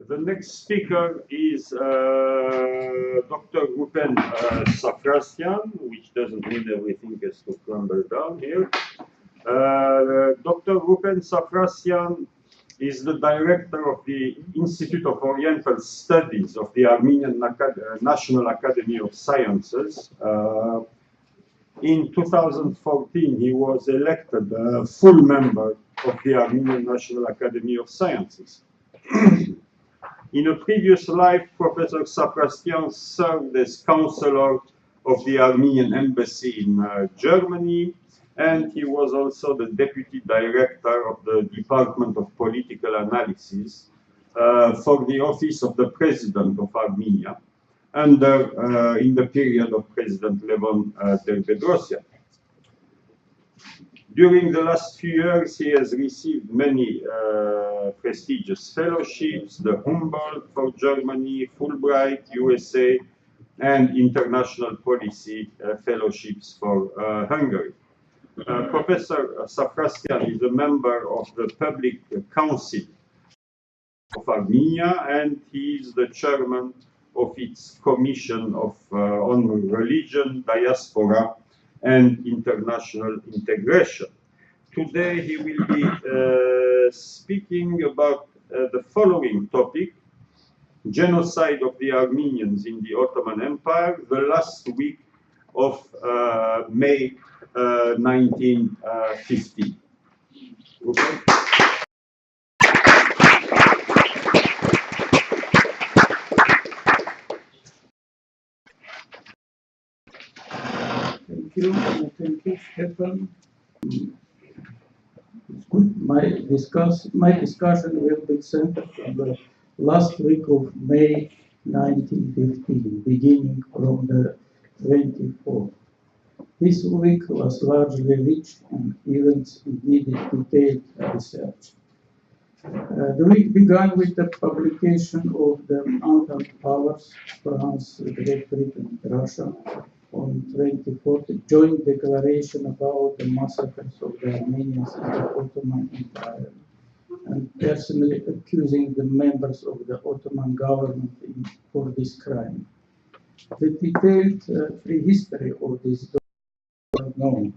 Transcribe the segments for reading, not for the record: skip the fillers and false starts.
The next speaker is Dr. Ruben Safrastyan, which doesn't mean everything has to crumble down here. Dr. Ruben Safrastyan is the director of the Institute of Oriental Studies of the Armenian National Academy of Sciences. In 2014, he was elected a full member of the Armenian National Academy of Sciences. In a previous life, Professor Safrastyan served as counselor of the Armenian embassy in Germany, and he was also the deputy director of the Department of Political Analysis for the office of the President of Armenia, in the period of President Levon Tervedrosyan. During the last few years, he has received many prestigious fellowships, the Humboldt for Germany, Fulbright, USA, and international policy fellowships for Hungary. Professor Safrastyan is a member of the Public Council of Armenia, and he is the chairman of its Commission on Religion, Diaspora, and International Integration. Today he will be speaking about the following topic: genocide of the Armenians in the Ottoman Empire, the last week of May 1950. Okay. Thank you, Stefan. It's good. My discussion will be centered on the last week of May 1915, beginning from the 24th. This week was largely rich in events and needed detailed research. The week began with the publication of the Entente Powers, France, Great Britain, and Russia, on 24th, joint declaration about the massacres of the Armenians in the Ottoman Empire, and personally accusing the members of the Ottoman government for this crime. The detailed prehistory of this is not known.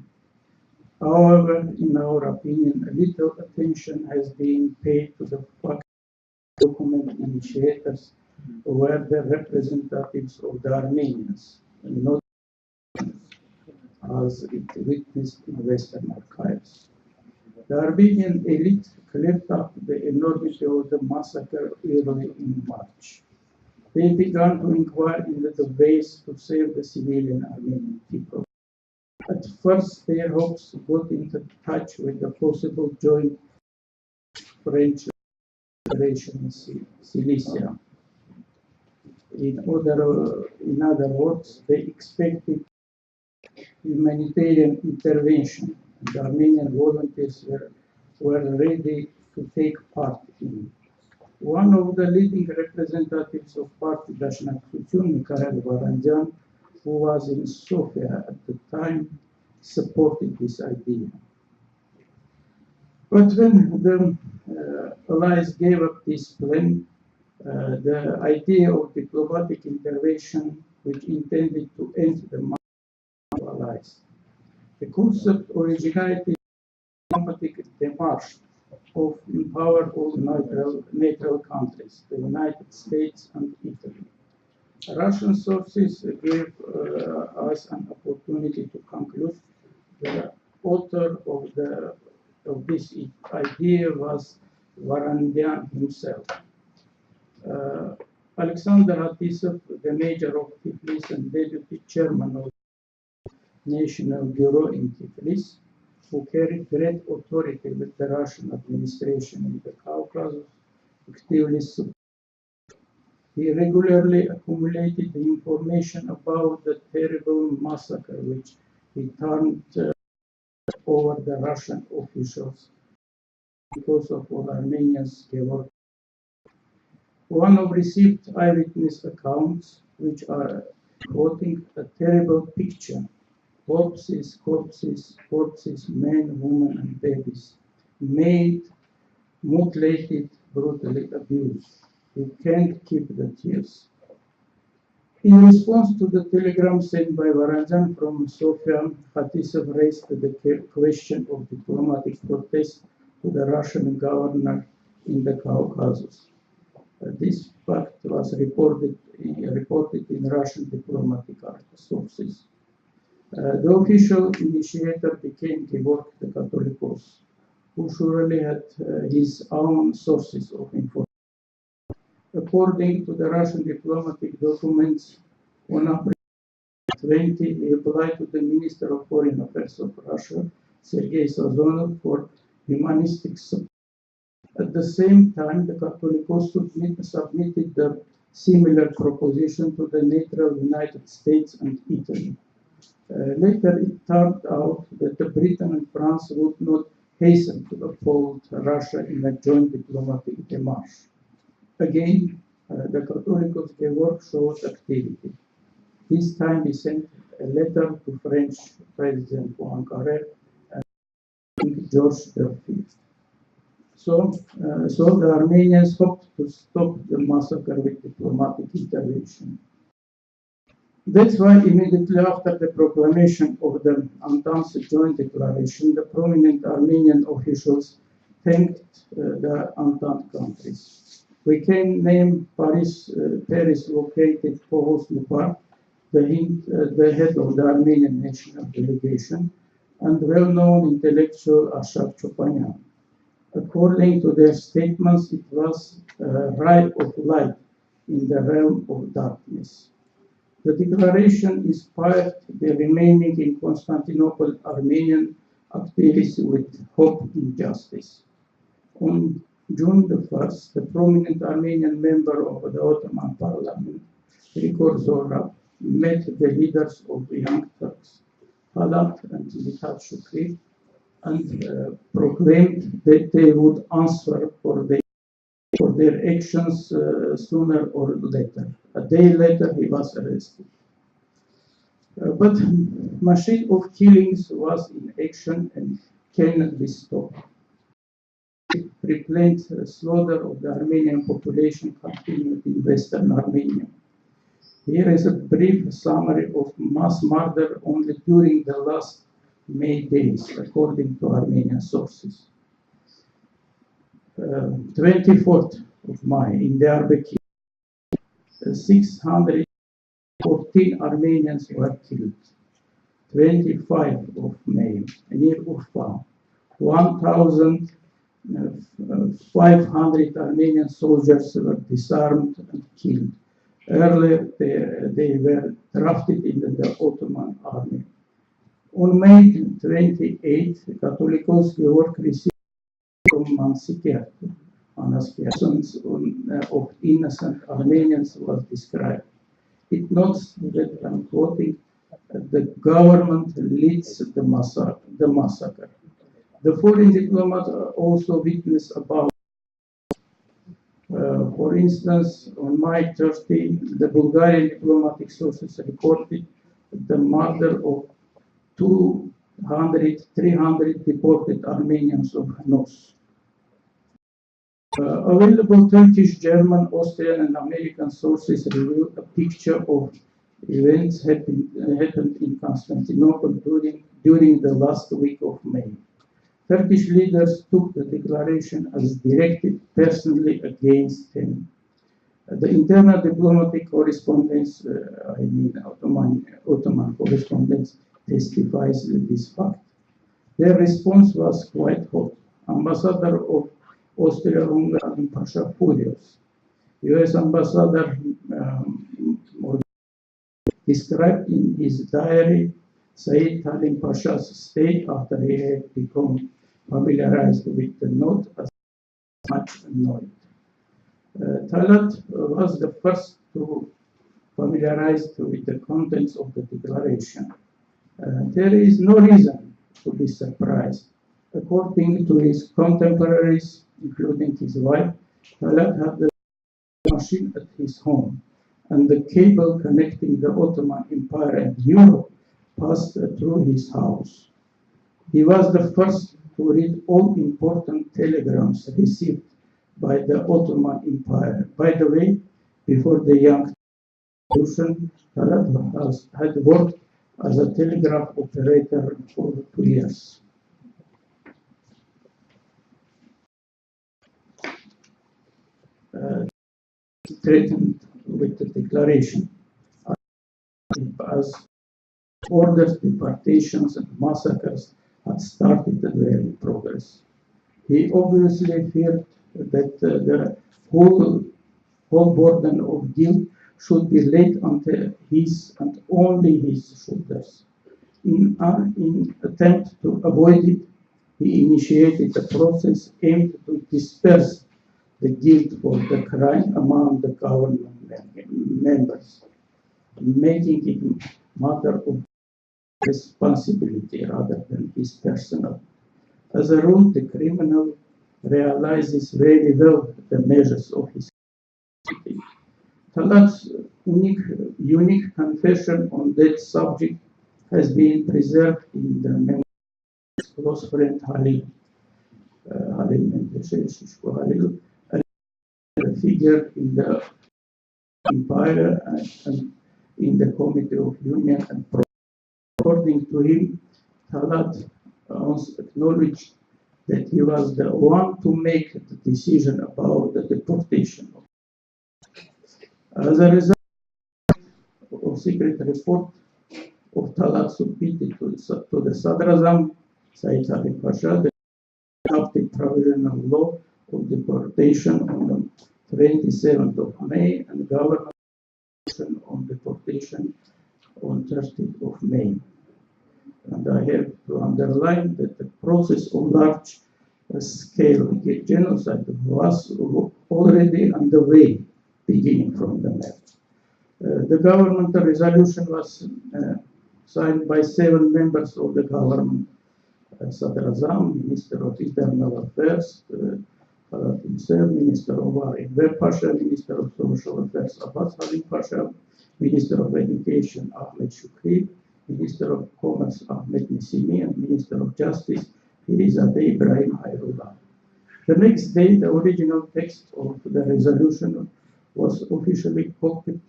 However, in our opinion, little attention has been paid to the fact that document initiators were the representatives of the Armenians, and not as it witnessed in Western archives. The Armenian elite cleared up the enormity of the massacre early in March. They began to inquire into the ways to save the civilian Armenian people. At first, their hopes got into touch with the possible joint French operation in Silesia. In other words, they expected humanitarian intervention. The Armenian volunteers were ready to take part in. One of the leading representatives of Party Dashnakhtutun, Mikhail Varandyan, who was in Sofia at the time, supported this idea. But when the Allies gave up this plan, the idea of diplomatic intervention, which intended to end the Allies. The concept originated in the diplomatic démarche of empower all neutral countries, the United States and Italy. Russian sources gave us an opportunity to conclude the author of this idea was Varandyan himself. Alexander Atisov, the major of Tiflis and deputy chairman of National Bureau in Tiflis, who carried great authority with the Russian administration in the Caucasus, actively supported. He regularly accumulated the information about the terrible massacre which he turned over the Russian officials because of all Armenians gave up. One of received eyewitness accounts, which are quoting a terrible picture: corpses, corpses, corpses, men, women, and babies, made, mutilated, brutally abused. We can't keep the tears. In response to the telegram sent by Varanjan from Sofia, Khatisov raised the question of diplomatic protest to the Russian governor in the Caucasus. This fact was reported in Russian diplomatic sources. The official initiator became Georg the Catholicos, who surely had his own sources of information. According to the Russian diplomatic documents, on April 20, he applied to the Minister of Foreign Affairs of Russia, Sergei Sazonov, for humanistic support. At the same time, the Catholicos submitted the similar proposition to the neutral United States and Italy. Later, it turned out that Britain and France would not hasten to uphold Russia in a joint diplomatic démarche. Again, the Catholicos Georg showed activity. This time he sent a letter to French President Poincaré and King George V. So the Armenians hoped to stop the massacre with diplomatic intervention. That's why immediately after the proclamation of the Entente Joint Declaration, the prominent Armenian officials thanked the Entente countries. We can name Paris located Pohos Lupar, the head of the Armenian national delegation, and well-known intellectual Ashak Chopanyan. According to their statements, it was a ray of light in the realm of darkness. The declaration inspired the remaining in Constantinople Armenian activists with hope in justice. On June the 1st, the prominent Armenian member of the Ottoman Parliament, Grigor Zorab, met the leaders of the Young Turks, Talat and Mithat Shukri, and proclaimed that they would answer for their actions sooner or later. A day later, he was arrested. But machine of killings was in action and cannot be stopped. Frequent slaughter of the Armenian population continued in Western Armenia. Here is a brief summary of mass murder only during the last May days, according to Armenian sources. 24th of May, in Diyarbakir, 614 Armenians were killed. 25th of May, near Urfa, 1,500 Armenian soldiers were disarmed and killed. Earlier, they were drafted into the Ottoman army. On May 28, Catholicos Georg received from Mansikiat, thousands of innocent Armenians was described. It notes that, I'm quoting, the government leads the massacre. The foreign diplomats also witnessed about, for instance, on May 30, the Bulgarian diplomatic sources reported the murder of 300 deported Armenians of Hanos. Available Turkish, German, Austrian, and American sources reveal a picture of events happened in Constantinople during the last week of May. Turkish leaders took the declaration as directed personally against him. The internal diplomatic correspondence, Ottoman correspondence, testifies this fact. Their response was quite hot. Ambassador of Austria-Hungary, Pasha furious. U.S. Ambassador described in his diary Said Halim Pasha's state after he had become familiarized with the note as much annoyed. Talat was the first to familiarize with the contents of the declaration. There is no reason to be surprised. According to his contemporaries, including his wife, Talat had the machine at his home, and the cable connecting the Ottoman Empire and Europe passed through his house. He was the first to read all important telegrams received by the Ottoman Empire. By the way, before the young revolution, Talat had worked as a telegraph operator for 2 years. Threatened with the declaration as orders, deportations, and massacres had started their progress. He obviously feared that the whole burden of guilt should be laid on his and only his shoulders. In attempt to avoid it, he initiated a process aimed to disperse the guilt for the crime among the government members, making it a matter of responsibility rather than his personal. As a rule, the criminal realizes very well the measures of his activity. Talat's unique confession on that subject has been preserved in the memory of his close friend Halil Halil, a figure in the empire and in the Committee of Union and according to him, Talat acknowledged that he was the one to make the decision about the deportation. As a result of secret report of Talat submitted to the Sadrazam, Said Ali Pasha, the adopted provisional law of deportation on the 27th of May and government on deportation on 30th of May. And I have to underline that the process of large-scale genocide was already underway, beginning from the May. The governmental resolution was signed by 7 members of the government. Sadrazam, Minister of Internal Affairs, himself, Minister of War Enver Pasha, Minister of Social Affairs Abbas Halim Pasha, Minister of Education Ahmed Shukri, Minister of Commerce Ahmed Nisimi, and Minister of Justice Firizadeh Ibrahim Hayrullah. The next day, the original text of the resolution was officially copied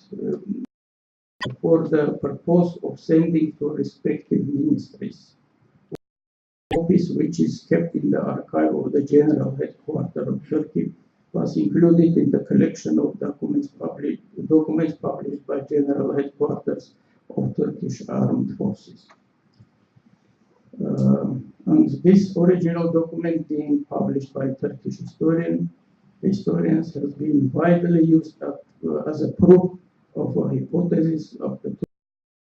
for the purpose of sending to respective ministries. Copies, which is kept in the archive of the General Headquarters of Turkey, was included in the collection of documents published by General Headquarters of Turkish Armed Forces. And this original document being published by Turkish historians has been widely used as a proof of a hypothesis of the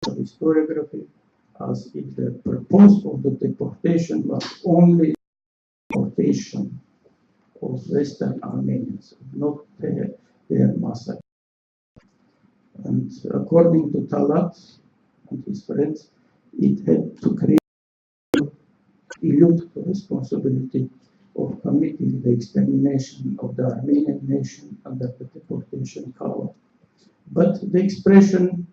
historiography, as if the purpose of the deportation was only deportation of Western Armenians, not their massacre. And according to Talat and his friends, it had to elude the responsibility of committing the extermination of the Armenian nation under the deportation cover. But the expression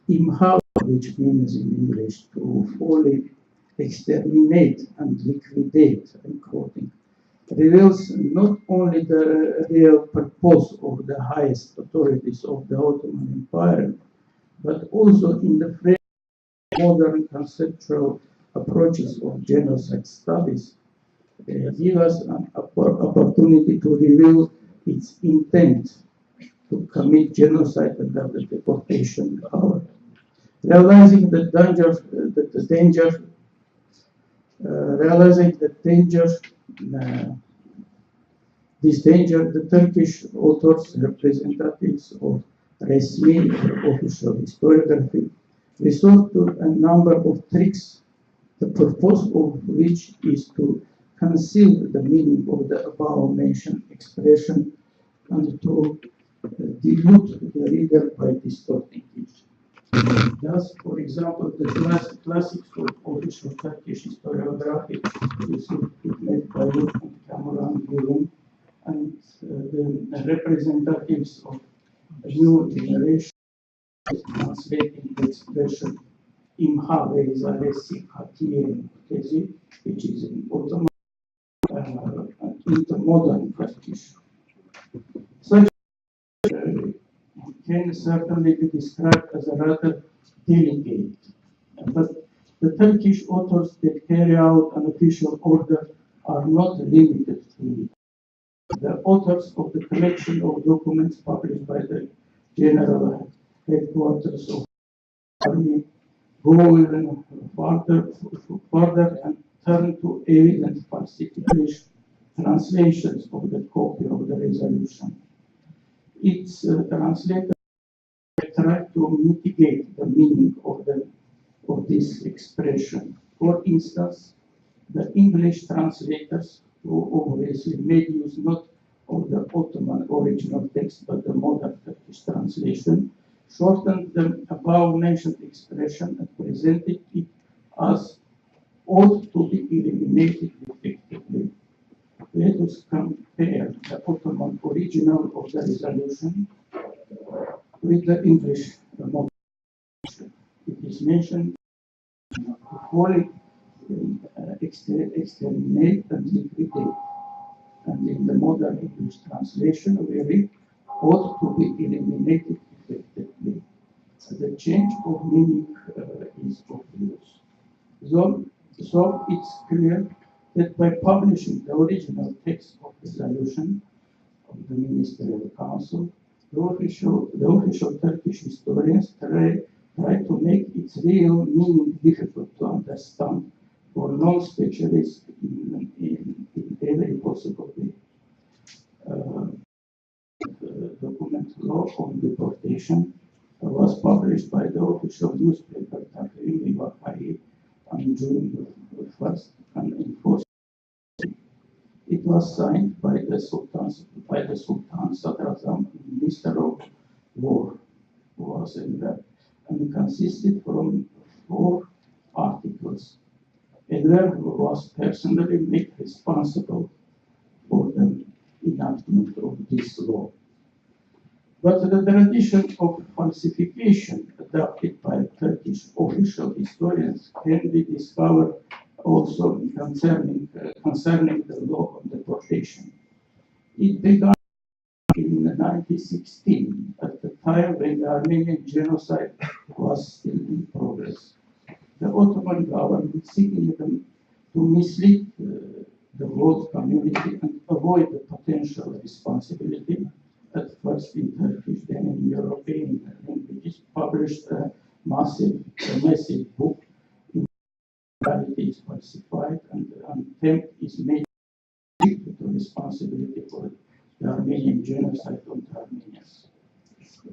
imha, which means in English to fully exterminate and liquidate, I'm quoting, reveals not only the real purpose of the highest authorities of the Ottoman Empire, but also in the frame of modern conceptual approaches of genocide studies, give us an opportunity to reveal its intent to commit genocide under the deportation cover. Realizing the danger, this danger, the Turkish authors, representatives of Resmi, or official historiography, resort to a number of tricks, the purpose of which is to conceal the meaning of the above-mentioned expression and to delude the reader by distorting it. Thus, for example, the classics of official Turkish historiography is made by Ruben Safrastyan and the representatives of a new generation translating the expression imha verizalesi katiye, which is in Ottoman, into modern Turkish. Such can certainly be described as a rather delicate, but the Turkish authors that carry out an official order are not limited to it. The authors of the collection of documents published by the General Headquarters of the Army go even further and turn to evident falsification translations of the copy of the resolution. Its translators try to mitigate the meaning of this expression. For instance, the English translators, who obviously made use not of the Ottoman original text but the modern Turkish translation, shortened the above-mentioned expression and presented it as ought to be eliminated effectively. Let us compare the Ottoman original of the resolution with the English modern. It is mentioned to wholly exterminate and liquidate. And in the modern English translation, we read, ought to be eliminated effectively. The change of meaning is obvious. So it's clear that by publishing the original text of the resolution of the Ministerial Council, the official Turkish historians try to make its real meaning difficult to understand for non-specialists in every possible way. The document Law on Deportation was published by the official newspaper Takvim Vakari on June 1st and enforced. It was signed by the Sultan Sadrazam, Minister of War, who was in that, and consisted from 4 articles. Edward was personally made responsible for the enactment of this law. But the tradition of falsification adopted by Turkish official historians can be discovered also concerning the law of deportation. It began in 1916, at the time when the Armenian genocide was still in progress. The Ottoman government seeking to mislead the world community and avoid the potential responsibility, at first in Turkish, then in European languages, published a massive book. In reality is falsified, and an attempt is made to responsibility for the Armenian genocide on the Armenians.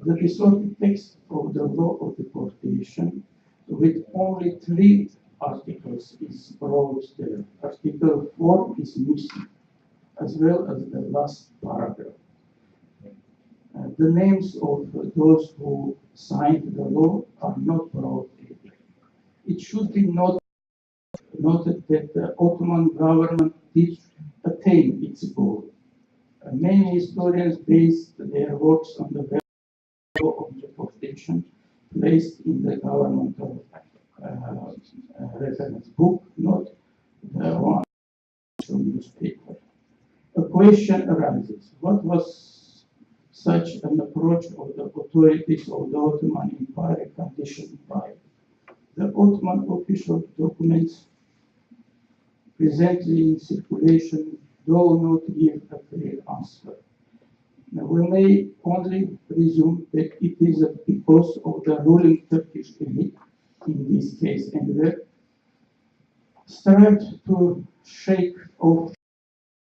The distorted text of the law of deportation, with only 3 articles, is brought there. Article 4 is missing, as well as the last paragraph. The names of those who signed the law are not brought either. It should be noted that the Ottoman government did attain its goal. Many historians based their works on the law of deportation placed in the governmental reference book, not the one from newspaper. A question arises: what was such an approach of the authorities of the Ottoman Empire conditioned by? The Ottoman official documents presently in circulation do not give a clear answer. Now, we may only presume that it is because of the ruling Turkish elite, in this case, and their strive to shake off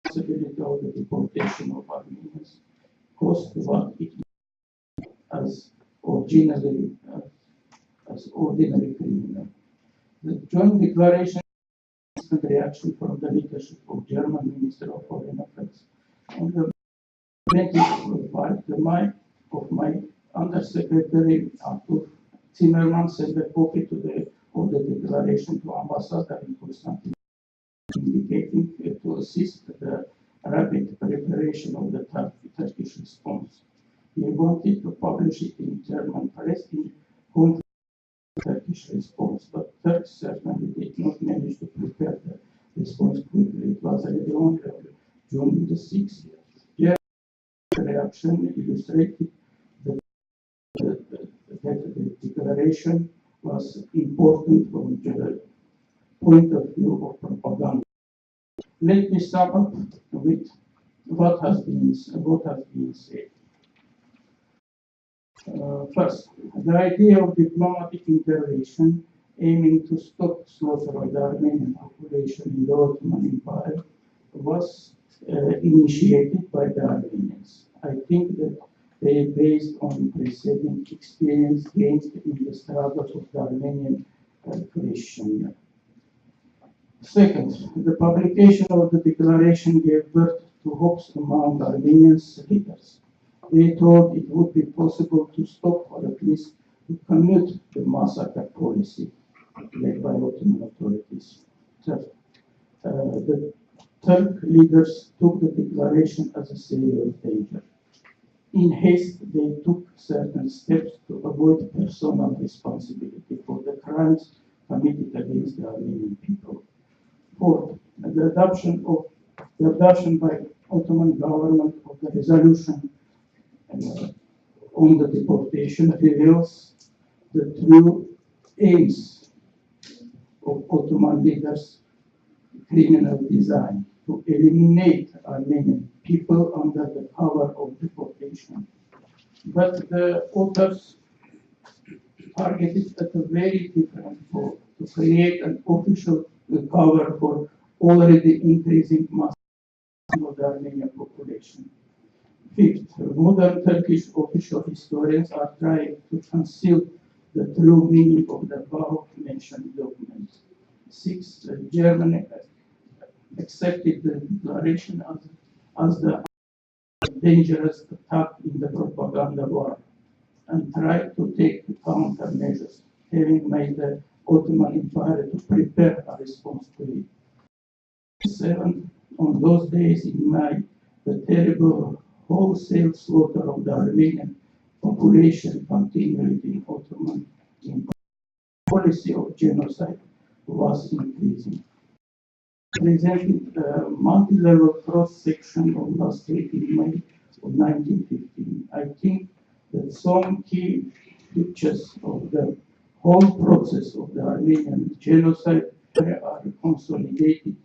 the possibility of the deportation of Armenians, cost what it as ordinary criminal. The joint declaration is the reaction from the leadership of German Minister of Foreign Affairs. On the 25th of my Undersecretary Arthur Zimmermann sent a copy of the declaration to Ambassador in Constantinople, indicating to assist the rapid preparation of the Turkish response. He wanted to publish it in German press in conflict with the Turkish response, but Turks certainly did not manage to prepare the response quickly. It was really only June the 6th. German reaction illustrated that the declaration was important from the point of view of propaganda. Let me sum up with what has been said. First, the idea of diplomatic intervention aiming to stop slaughter of the Armenian population in the Ottoman Empire was initiated by the Armenians. I think that they based on preceding experience gained in the struggle of the Armenian question. Second, the publication of the declaration gave birth to hopes among Armenian leaders. They thought it would be possible to stop or at least to commute the massacre policy led by Ottoman authorities. Third, the Turk leaders took the declaration as a serious danger. In haste, they took certain steps to avoid personal responsibility for the crimes committed against the Armenian people. Fourth, the adoption by Ottoman government of the resolution on the deportation reveals the true aims of Ottoman leaders' criminal design to eliminate Armenian people under the cover of deportation. But the authors targeted at a very different goal, to create an official cover for already increasing mass of the Armenian population. Fifth, modern Turkish official historians are trying to conceal the true meaning of the above-mentioned document. Sixth, Germany accepted the declaration as the dangerous attack in the propaganda war and tried to take countermeasures, having made the Ottoman Empire to prepare a response to it. Seventh, on those days in May, the terrible wholesale slaughter of the Armenian population continued in Ottoman Empire. The policy of genocide was increasing. Presented a multi-level cross-section of last week in May of 1915. I think that some key features of the whole process of the Armenian genocide are consolidated